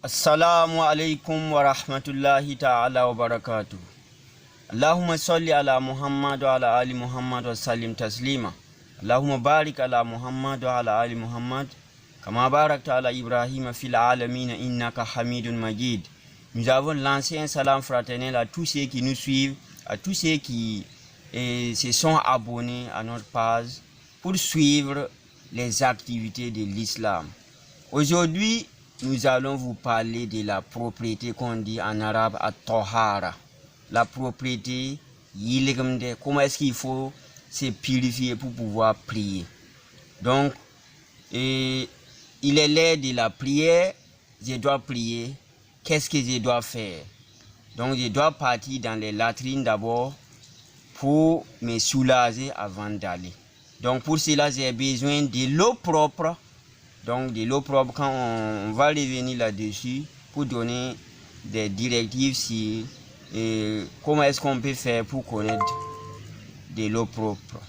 Assalamu alaikum wa rahmatullahi ta'ala wa barakatuh. Allahumma salli ala Muhammad wa ala ali Muhammad wa sallim taslima. Allahumma barik ala Muhammad wa ala ali Muhammad kama barakta ala Ibrahim fil alamin innaka hamidun majid. Nous avons lancé un salam fraternel à tous ceux qui nous suivent, à tous ceux qui se sont abonnés à notre page pour suivre les activités de l'islam. Aujourd'hui, nous allons vous parler de la propriété qu'on dit en arabe at-tahara. La propriété, comment est-ce qu'il faut se purifier pour pouvoir prier. Donc, il est l'heure de la prière, je dois prier. Qu'est-ce que je dois faire? Donc, je dois partir dans les latrines d'abord pour me soulager avant d'aller. Donc, pour cela, j'ai besoin de l'eau propre. Donc, de l'eau propre, quand on va revenir là-dessus pour donner des directives sur comment est-ce qu'on peut faire pour connaître de l'eau propre.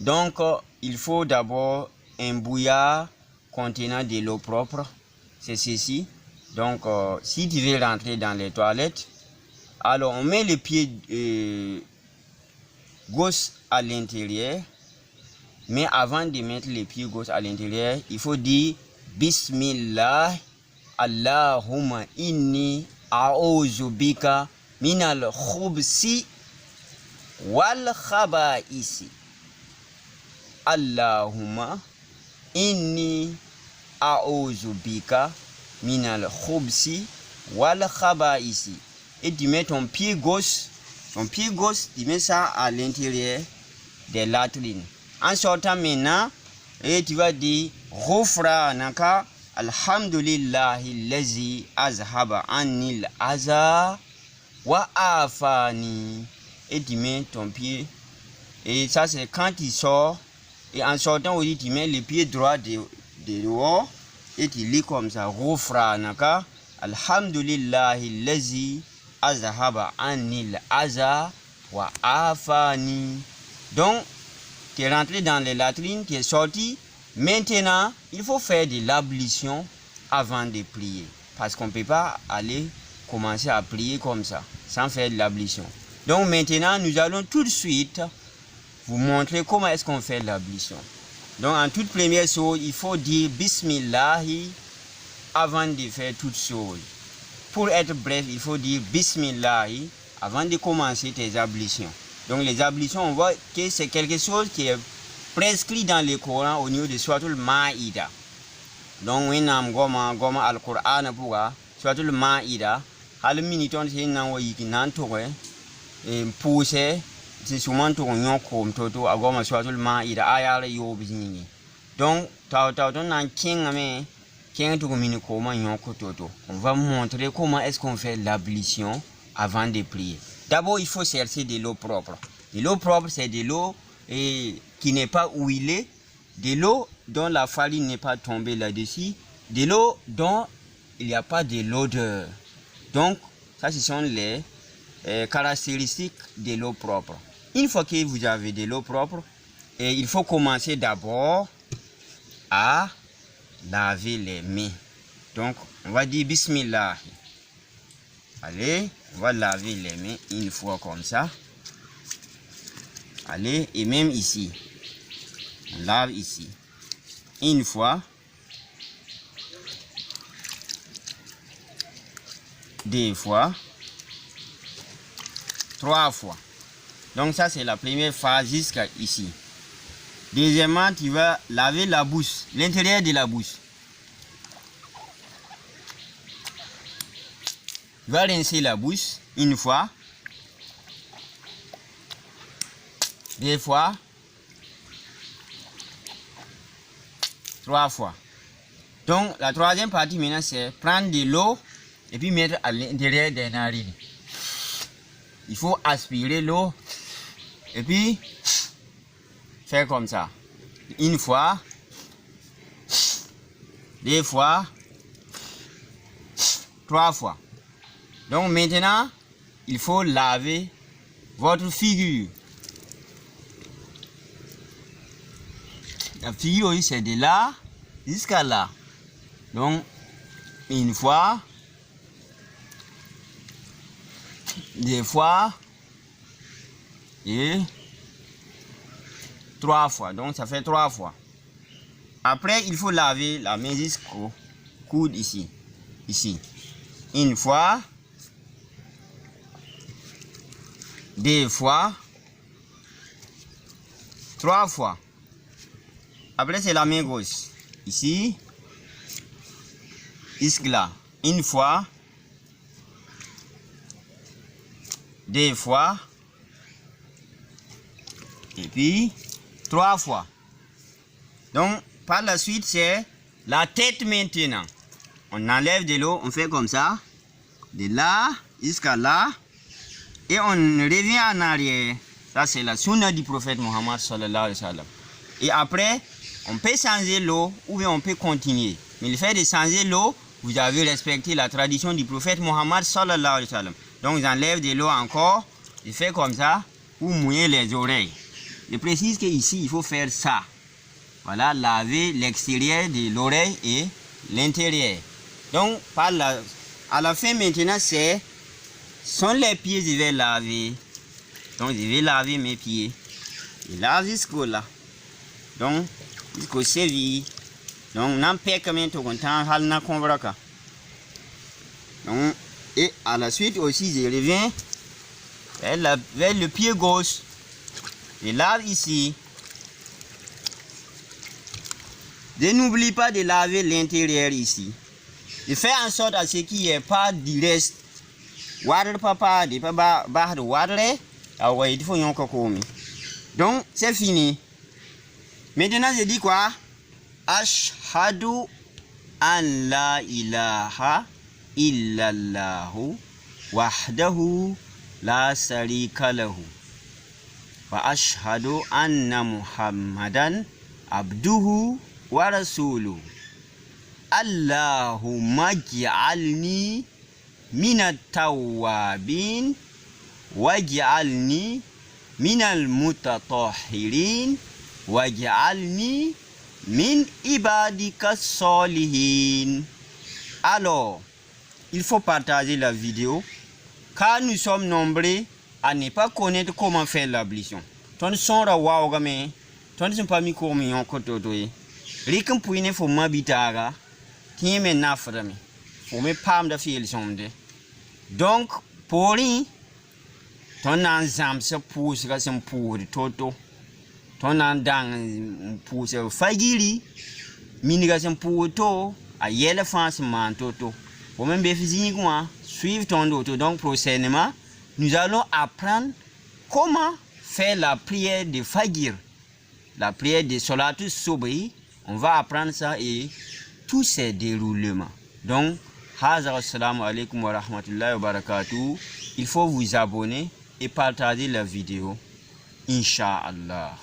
Donc, il faut d'abord un bouillard contenant de l'eau propre. C'est ceci. Donc, si tu veux rentrer dans les toilettes, alors on met le pied gauche à l'intérieur. Mais avant de mettre les pieds gauche à l'intérieur, il faut dire Bismillah, Allahumma inni a'udhu bika minal khubsi wal khaba'isi. Allahumma inni a'udhu bika minal khubsi wal khaba'isi. Et tu mets ton pied gauche, tu mets ça à l'intérieur des latrines. En sortant maintenant, et tu vas dire Ghufranaka alhamdulillahi lazi azhaba anil aza wa afani. Et tu mets ton pied. Et ça, c'est quand tu sors. Et en sortant aussi, tu mets le pied droit dehors. Et tu lis comme ça Ghufranaka alhamdulillahi lazi azhaba anil aza wa afani. Donc, tu es rentré dans les latrines, tu es sorti. Maintenant, il faut faire de l'ablution avant de prier. Parce qu'on ne peut pas aller commencer à prier comme ça, sans faire de l'ablution. Donc maintenant, nous allons tout de suite vous montrer comment est-ce qu'on fait l'ablution. Donc en toute première chose, il faut dire Bismillahi avant de faire toutes choses. Pour être bref, il faut dire Bismillahi avant de commencer tes ablutions. Donc les ablutions, on voit que c'est quelque chose qui est prescrit dans le Coran au niveau de Suratul Maïda. Donc on a goma al-Qur'an pour Suratul Maïda. Hal miniton c'est nan wo yiki nan to et pousser c'est souvent to nyon kom toto agoma Suratul Maïda ayala yo bizini. Donc ta don nan king ame king to mini koma nyon ko toto. On va montrer comment est-ce qu'on fait l'ablution avant de prier. D'abord, il faut chercher de l'eau propre. De l'eau propre, c'est de l'eau qui n'est pas huilée, de l'eau dont la farine n'est pas tombée là-dessus, de l'eau dont il n'y a pas de l'odeur. Donc, ça, ce sont les caractéristiques de l'eau propre. Une fois que vous avez de l'eau propre, il faut commencer d'abord à laver les mains. Donc, on va dire Bismillah. Allez, on va laver les mains une fois comme ça. Allez, et même ici. On lave ici. Une fois. Deux fois. Trois fois. Donc ça, c'est la première phase jusqu'à ici. Deuxièmement, tu vas laver la bouche, l'intérieur de la bouche. Tu vas rincer la bouche une fois, deux fois, trois fois. Donc la troisième partie maintenant c'est prendre de l'eau et puis mettre à l'intérieur des narines. Il faut aspirer l'eau et puis faire comme ça. Une fois, deux fois, trois fois. Donc maintenant, il faut laver votre figure. La figure, c'est de là jusqu'à là. Donc, Une fois, deux fois et trois fois. Donc ça fait 3 fois. Après, il faut laver la main jusqu'au coude ici. Ici. Une fois, deux fois, 3 fois. Après, c'est la main gauche. Ici, ici là. Une fois, deux fois, et puis 3 fois. Donc, par la suite, c'est la tête maintenant. On enlève de l'eau, on fait comme ça, de là jusqu'à là, et on revient en arrière. Ça, c'est la sunna du prophète Mohammed sallallahu alayhi wa sallam. Et après, on peut changer l'eau ou bien on peut continuer. Mais le fait de changer l'eau, vous avez respecté la tradition du prophète Mohammed sallallahu alayhi wa sallam. Donc, ils enlèvent de l'eau encore, ils font comme ça pour mouiller les oreilles. Je précise qu'ici, il faut faire ça. Voilà, laver l'extérieur de l'oreille et l'intérieur. Donc, à la fin maintenant, sont les pieds que je vais laver. Donc, je vais laver mes pieds. Je lave jusqu'au là. Donc, jusqu'au cheville. Donc, n'empêche que maintenant, donc, et à la suite aussi, je reviens vers le pied gauche. Je lave ici. Je n'oublie pas de laver l'intérieur ici. Je fais en sorte à ce qu'il n'y ait pas du reste. Donc, c'est fini. Maintenant, je dis quoi? Ashhadu an la ilaha illallahu wahdahu la sharika lahu. Wa ashhadu anna Muhammadan abduhu wa rasuluhu. Allahumma ij'alni minat tawwabin waj'alni minal mutatahhirin waj'alni min ibadika solihin. Alors, il faut partager la vidéo car nous sommes nombreux à ne pas connaître comment faire l'ablution. Ton son ra wawgame, ton ne pas mi ko mi yon kototoye. Rikan puine fo mabitaga, tiens me naframi. Faut me pam da fiel somde. Donc, pour lui, ton ensemble se pousse à son pour toto. Ton endang pousse fagiri, minigation pour to, à l'éléphant se mantoto. Pour même béfisiquement, suivre ton auto. Donc, prochainement, nous allons apprendre comment faire la prière de Fagir, la prière de Salatul Subhi. On va apprendre ça et tous ces déroulements. Donc, assalamu alaikum wa rahmatullahi wa barakatuh. Il faut vous abonner et partager la vidéo. Inch'Allah.